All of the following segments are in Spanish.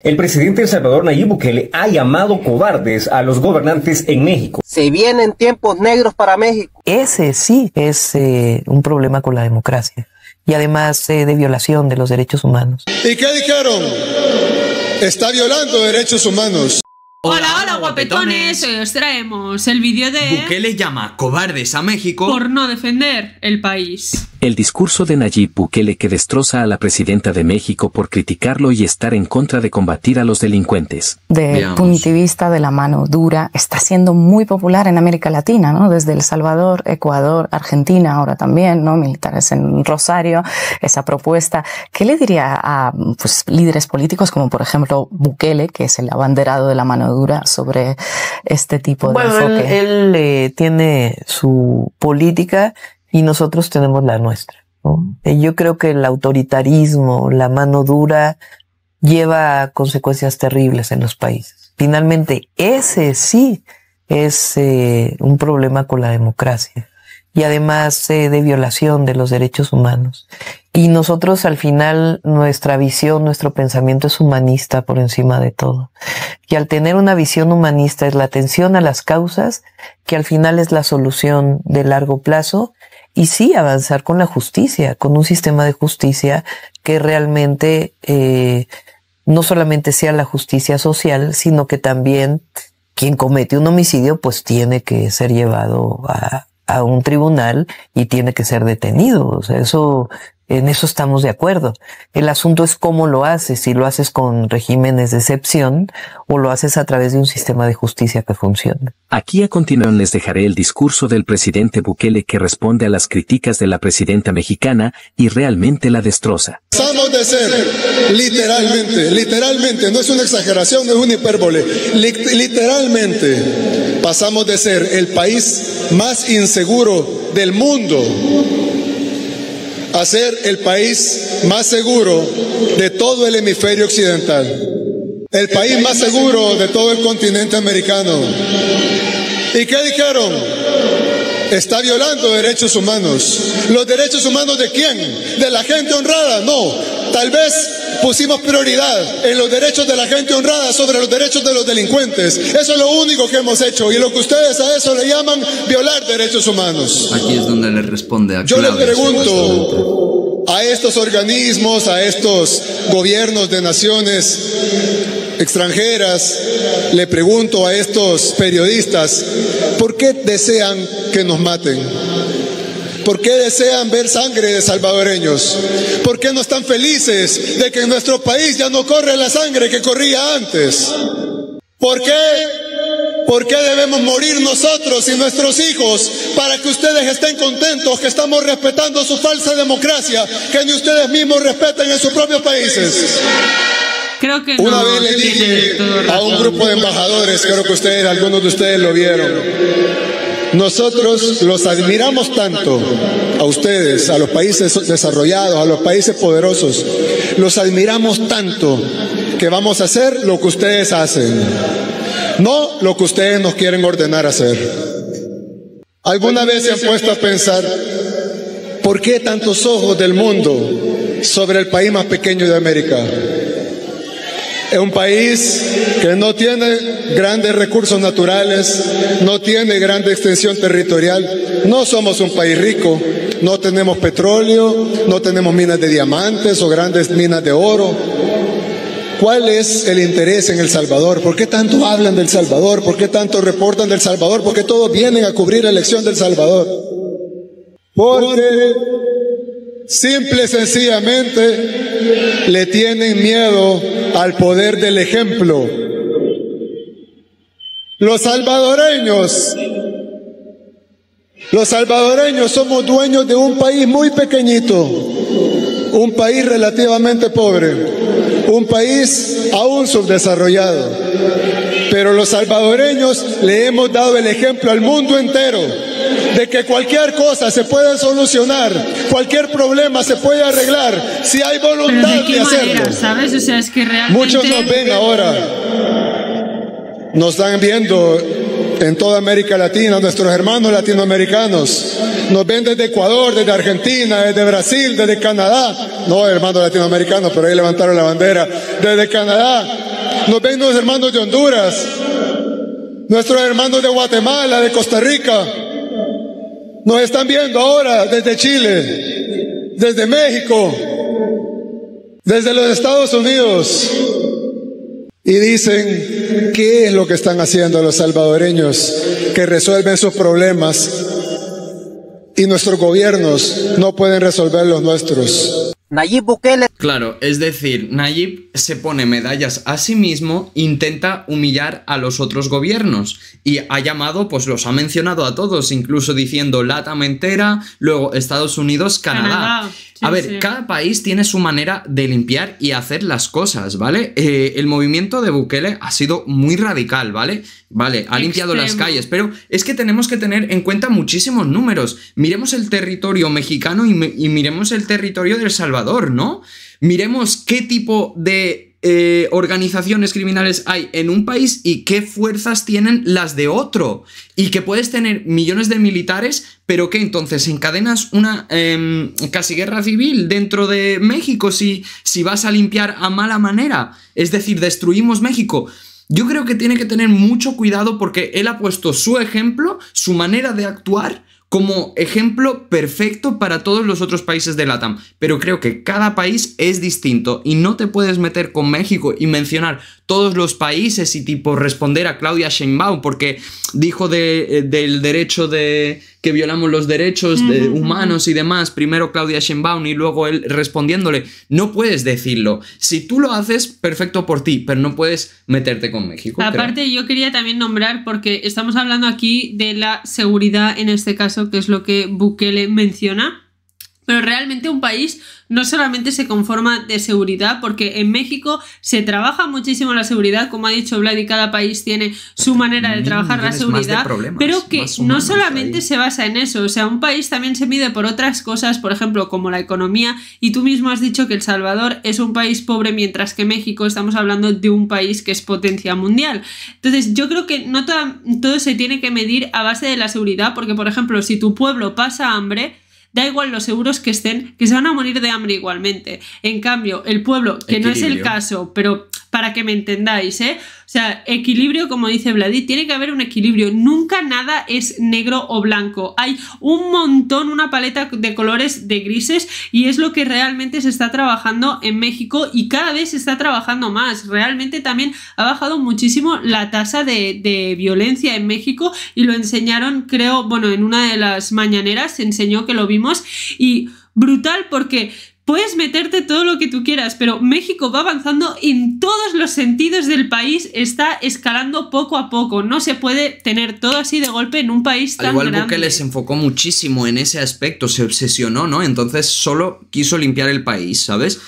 El presidente de El Salvador, Nayib Bukele, ha llamado cobardes a los gobernantes en México. Se vienen tiempos negros para México. Ese sí es un problema con la democracia y además de violación de los derechos humanos. ¿Y qué dijeron? Está violando derechos humanos. Hola guapetones, hoy os traemos el vídeo de... Bukele llama cobardes a México por no defender el país. El discurso de Nayib Bukele que destroza a la presidenta de México por criticarlo y estar en contra de combatir a los delincuentes. De punitivista, de la mano dura, está siendo muy popular en América Latina, ¿no? Desde El Salvador, Ecuador, Argentina, ahora también, ¿no? Militares en Rosario, esa propuesta. ¿Qué le diría a líderes políticos como por ejemplo Bukele, que es el abanderado de la mano dura, sobre este tipo de enfoque? Él tiene su política y nosotros tenemos la nuestra, ¿no? Yo creo que el autoritarismo, la mano dura, lleva consecuencias terribles en los países. Finalmente, ese sí es un problema con la democracia y además de violación de los derechos humanos. Y nosotros al final, nuestra visión, nuestro pensamiento es humanista por encima de todo. Y al tener una visión humanista es la atención a las causas, que al final es la solución de largo plazo. Y sí, avanzar con la justicia, con un sistema de justicia que realmente no solamente sea la justicia social, sino que también quien comete un homicidio pues tiene que ser llevado a un tribunal y tiene que ser detenido. O sea, en eso estamos de acuerdo. El asunto es cómo lo haces, si lo haces con regímenes de excepción o lo haces a través de un sistema de justicia que funcione. Aquí a continuación les dejaré el discurso del presidente Bukele que responde a las críticas de la presidenta mexicana y realmente la destroza. Pasamos de ser, literalmente, no es una exageración, no es una hipérbole, literalmente pasamos de ser el país más inseguro del mundo a ser el país más seguro de todo el hemisferio occidental, el país más seguro de todo el continente americano. ¿Y qué dijeron? Está violando derechos humanos. ¿Los derechos humanos de quién? ¿De la gente honrada? No, tal vez pusimos prioridad en los derechos de la gente honrada sobre los derechos de los delincuentes. Eso es lo único que hemos hecho y lo que ustedes a eso le llaman violar derechos humanos. Aquí es donde le responde a Yo les pregunto a estos organismos, a estos gobiernos de naciones extranjeras, le pregunto a estos periodistas, ¿por qué desean que nos maten? ¿Por qué desean ver sangre de salvadoreños? ¿Por qué no están felices de que en nuestro país ya no corre la sangre que corría antes? ¿Por qué? ¿Por qué debemos morir nosotros y nuestros hijos para que ustedes estén contentos que estamos respetando su falsa democracia que ni ustedes mismos respetan en sus propios países? Creo que Una vez le dije a un grupo de embajadores, creo que algunos de ustedes lo vieron, nosotros los admiramos tanto a ustedes, a los países desarrollados, a los países poderosos, los admiramos tanto que vamos a hacer lo que ustedes hacen, no lo que ustedes nos quieren ordenar hacer. ¿Alguna vez se han puesto a pensar por qué tantos ojos del mundo sobre el país más pequeño de América? Es un país que no tiene grandes recursos naturales, no tiene grande extensión territorial, no somos un país rico, no tenemos petróleo, no tenemos minas de diamantes o grandes minas de oro. ¿Cuál es el interés en El Salvador? ¿Por qué tanto hablan del Salvador? ¿Por qué tanto reportan del Salvador? ¿Por qué todos vienen a cubrir la elección del Salvador? Porque simple y sencillamente le tienen miedo al poder del ejemplo. Los salvadoreños somos dueños de un país muy pequeñito, un país relativamente pobre, un país aún subdesarrollado. Pero los salvadoreños le hemos dado el ejemplo al mundo entero de que cualquier cosa se puede solucionar, cualquier problema se puede arreglar si hay voluntad de hacerlo. ¿Sabes? O sea, es que realmente... Muchos nos ven ahora, nos están viendo en toda América Latina, nuestros hermanos latinoamericanos, nos ven desde Ecuador, desde Argentina, desde Brasil, desde Canadá, no hermanos latinoamericanos, pero ahí levantaron la bandera, desde Canadá, Nos ven los hermanos de Honduras, nuestros hermanos de Guatemala, de Costa Rica. Nos están viendo ahora desde Chile, desde México, desde los Estados Unidos. Y dicen, ¿qué es lo que están haciendo los salvadoreños que resuelven sus problemas? Y nuestros gobiernos no pueden resolver los nuestros. Nayib Bukele. Claro, es decir, Nayib se pone medallas a sí mismo, intenta humillar a los otros gobiernos y ha llamado, pues los ha mencionado a todos, incluso diciendo LATAM entera, luego Estados Unidos, Canadá. Sí, a ver, sí. Cada país tiene su manera de limpiar y hacer las cosas, ¿vale? El movimiento de Bukele ha sido muy radical, ¿vale? Vale, ha limpiado las calles, pero es que tenemos que tener en cuenta muchísimos números. Miremos el territorio mexicano y miremos el territorio de El Salvador, ¿no? Miremos qué tipo de organizaciones criminales hay en un país y qué fuerzas tienen las de otro. Y que puedes tener millones de militares, pero que entonces encadenas una casi guerra civil dentro de México si vas a limpiar a mala manera. Es decir, destruimos México. Yo creo que tiene que tener mucho cuidado porque él ha puesto su ejemplo, su manera de actuar, como ejemplo perfecto para todos los otros países de LATAM. Pero creo que cada país es distinto y no te puedes meter con México y mencionar todos los países y tipo responder a Claudia Sheinbaum porque dijo del derecho de que violamos los derechos humanos y demás, primero Claudia Sheinbaum y luego él respondiéndole. No puedes decirlo. Si tú lo haces, perfecto por ti, pero no puedes meterte con México. Aparte, creo. Yo quería también nombrar, porque estamos hablando aquí de la seguridad en este caso, que es lo que Bukele menciona. Pero realmente un país no solamente se conforma de seguridad, porque en México se trabaja muchísimo la seguridad, como ha dicho Vlad, y cada país tiene su manera de trabajar la seguridad, pero que no solamente se basa en eso, o sea, un país también se mide por otras cosas, por ejemplo, como la economía, y tú mismo has dicho que El Salvador es un país pobre, mientras que México estamos hablando de un país que es potencia mundial. Entonces, yo creo que no todo se tiene que medir a base de la seguridad, porque, por ejemplo, si tu pueblo pasa hambre, da igual los seguros que estén, que se van a morir de hambre igualmente. En cambio, el pueblo, que no es el caso, pero para que me entendáis, o sea, equilibrio, como dice Vladi, tiene que haber un equilibrio. Nunca nada es negro o blanco. Hay un montón, una paleta de colores de grises, y es lo que realmente se está trabajando en México y cada vez se está trabajando más. Realmente también ha bajado muchísimo la tasa de violencia en México y lo enseñaron, creo, bueno, en una de las mañaneras se enseñó que lo vimos y brutal porque puedes meterte todo lo que tú quieras, pero México va avanzando en todos los sentidos del país, está escalando poco a poco. No se puede tener todo así de golpe en un país tan grande. Al igual Bukele se enfocó muchísimo en ese aspecto, se obsesionó, ¿no? Entonces solo quiso limpiar el país, ¿sabes?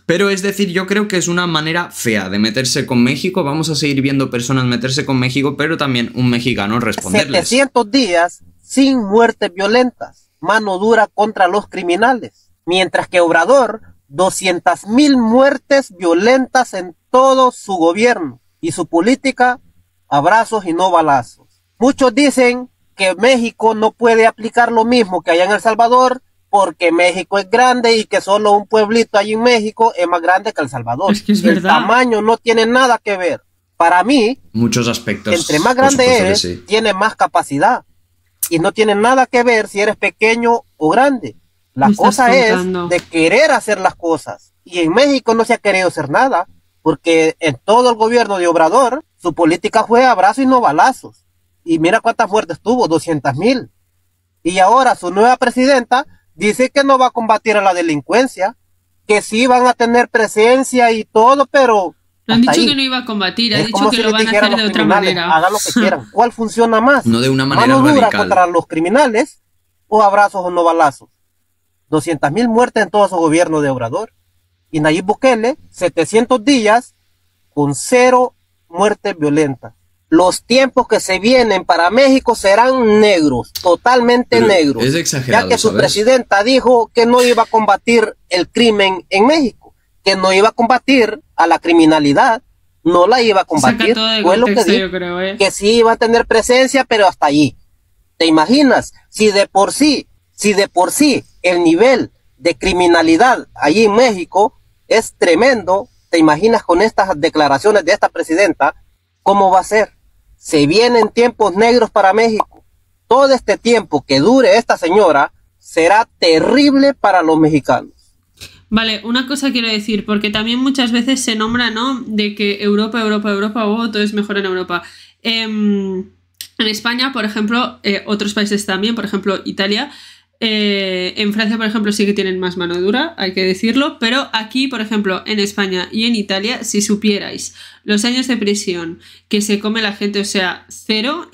Pero es decir, yo creo que es una manera fea de meterse con México. Vamos a seguir viendo personas meterse con México, pero también un mexicano responderles. 700 días sin muertes violentas, mano dura contra los criminales. Mientras que Obrador, 200,000 muertes violentas en todo su gobierno y su política, abrazos y no balazos. Muchos dicen que México no puede aplicar lo mismo que allá en El Salvador porque México es grande y que solo un pueblito allí en México es más grande que El Salvador. Es que es verdad. El tamaño no tiene nada que ver. Para mí, muchos aspectos, entre más grande eres, sí, tiene más capacidad. Y no tiene nada que ver si eres pequeño o grande. La cosa es de querer hacer las cosas. Y en México no se ha querido hacer nada, porque en todo el gobierno de Obrador, su política fue abrazo y no balazos. Y mira cuántas muertes tuvo, 200,000. Y ahora su nueva presidenta dice que no va a combatir a la delincuencia, que sí van a tener presencia y todo, pero... No han dicho ahí que no iba a combatir, ha dicho que lo van a hacer de otra manera. Hagan lo que quieran. ¿Cuál funciona más? No de una manera ¿mano dura radical contra los criminales o abrazos o no balazos? 200,000 muertes en todo su gobierno de Obrador. Y Nayib Bukele, 700 días con 0 muertes violentas. Los tiempos que se vienen para México serán negros, totalmente negros. Es exagerado, ya que su ¿sabes? Presidenta dijo que no iba a combatir el crimen en México, que no iba a combatir a la criminalidad, no la iba a combatir. Fue lo que dijo, que sí iba a tener presencia, pero hasta allí. ¿Te imaginas? Si de por sí el nivel de criminalidad allí en México es tremendo, ¿Te imaginas con estas declaraciones de esta presidenta cómo va a ser? Se vienen tiempos negros para México. Todo este tiempo que dure esta señora será terrible para los mexicanos. Vale, una cosa quiero decir, porque también muchas veces se nombra, ¿no?, de que Europa, todo es mejor en Europa. En España, por ejemplo, otros países también, por ejemplo, Italia. En Francia, por ejemplo, sí que tienen más mano dura, hay que decirlo, pero aquí, por ejemplo, en España y en Italia, si supierais los años de prisión que se come la gente, o sea, 0,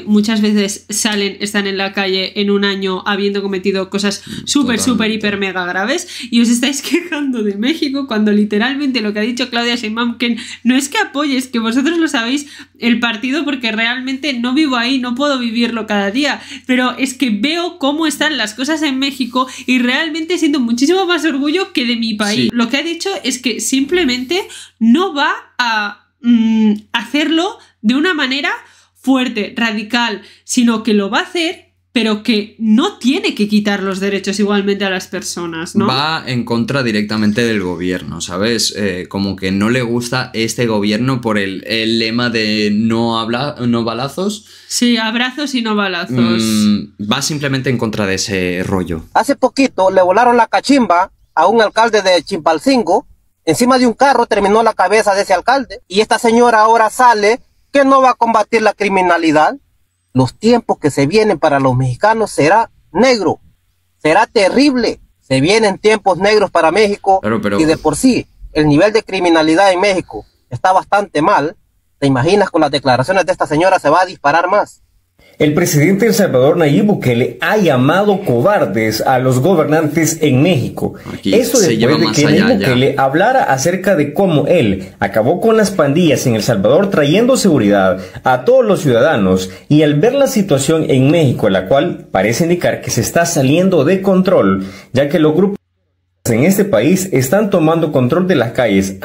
muchas veces están en la calle en un año habiendo cometido cosas súper, hiper, mega graves, y os estáis quejando de México cuando literalmente lo que ha dicho Claudia Sheinbaum, que no es que apoyes, que vosotros lo sabéis, el partido, porque realmente no vivo ahí, no puedo vivirlo cada día, pero es que veo cómo están las cosas en México y realmente siento muchísimo más orgullo que de mi país. Sí. Lo que ha dicho es que simplemente no va a hacerlo de una manera fuerte, radical, sino que lo va a hacer, pero que no tiene que quitar los derechos igualmente a las personas, ¿no? Va en contra directamente del gobierno, ¿sabes? Como que no le gusta este gobierno por el lema de no balazos. Sí, abrazos y no balazos. Va simplemente en contra de ese rollo. Hace poquito le volaron la cachimba a un alcalde de Chimpalcingo. Encima de un carro terminó la cabeza de ese alcalde. Y esta señora ahora sale que no va a combatir la criminalidad. Los tiempos que se vienen para los mexicanos será negro, será terrible. Se vienen tiempos negros para México, pero... y de por sí el nivel de criminalidad en México está bastante mal. ¿Te imaginas con las declaraciones de esta señora se va a disparar más? El presidente de El Salvador, Nayib Bukele, ha llamado cobardes a los gobernantes en México. Eso después de que Nayib Bukele hablara acerca de cómo él acabó con las pandillas en El Salvador trayendo seguridad a todos los ciudadanos, y al ver la situación en México, la cual parece indicar que se está saliendo de control, ya que los grupos en este país están tomando control de las calles,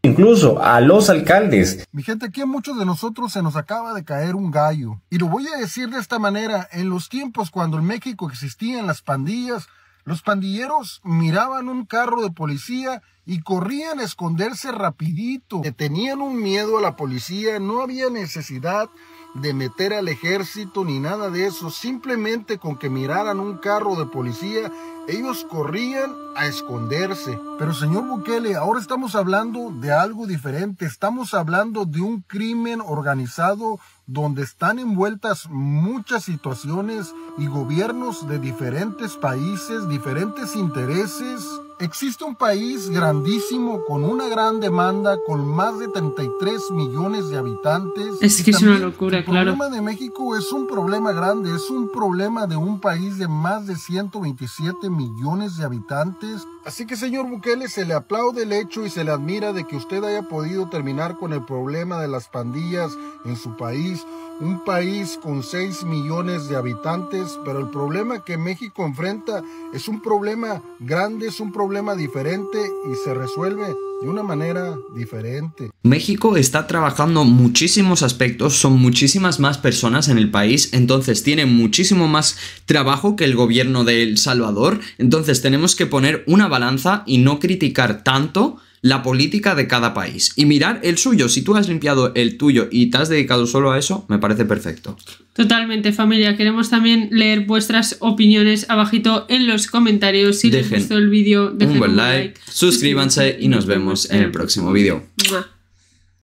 incluso a los alcaldes. Mi gente, aquí a muchos de nosotros se nos acaba de caer un gallo. Y lo voy a decir de esta manera: en los tiempos cuando en México existían las pandillas, los pandilleros miraban un carro de policía y corrían a esconderse rapidito. Que tenían un miedo a la policía, no había necesidad de meter al ejército ni nada de eso. Simplemente con que miraran un carro de policía, ellos corrían a esconderse. Pero señor Bukele, ahora estamos hablando de algo diferente. Estamos hablando de un crimen organizado donde están envueltas muchas situaciones y gobiernos de diferentes países, diferentes intereses. Existe un país grandísimo con una gran demanda, con más de 33 millones de habitantes. Es que es una locura, claro. El problema de México es un problema grande, es un problema de un país de más de 127 millones de habitantes. Así que señor Bukele, se le aplaude el hecho y se le admira de que usted haya podido terminar con el problema de las pandillas en su país. Un país con 6 millones de habitantes, pero el problema que México enfrenta es un problema grande, es un problema diferente y se resuelve de una manera diferente. México está trabajando muchísimos aspectos, son muchísimas más personas en el país, entonces tiene muchísimo más trabajo que el gobierno de El Salvador. Entonces tenemos que poner una balanza y no criticar tanto la política de cada país y mirar el suyo. Si tú has limpiado el tuyo y te has dedicado solo a eso, me parece perfecto. Totalmente, familia. Queremos también leer vuestras opiniones abajito en los comentarios. Si les gustó el vídeo, dejen un buen like, suscríbanse y nos vemos en el próximo vídeo.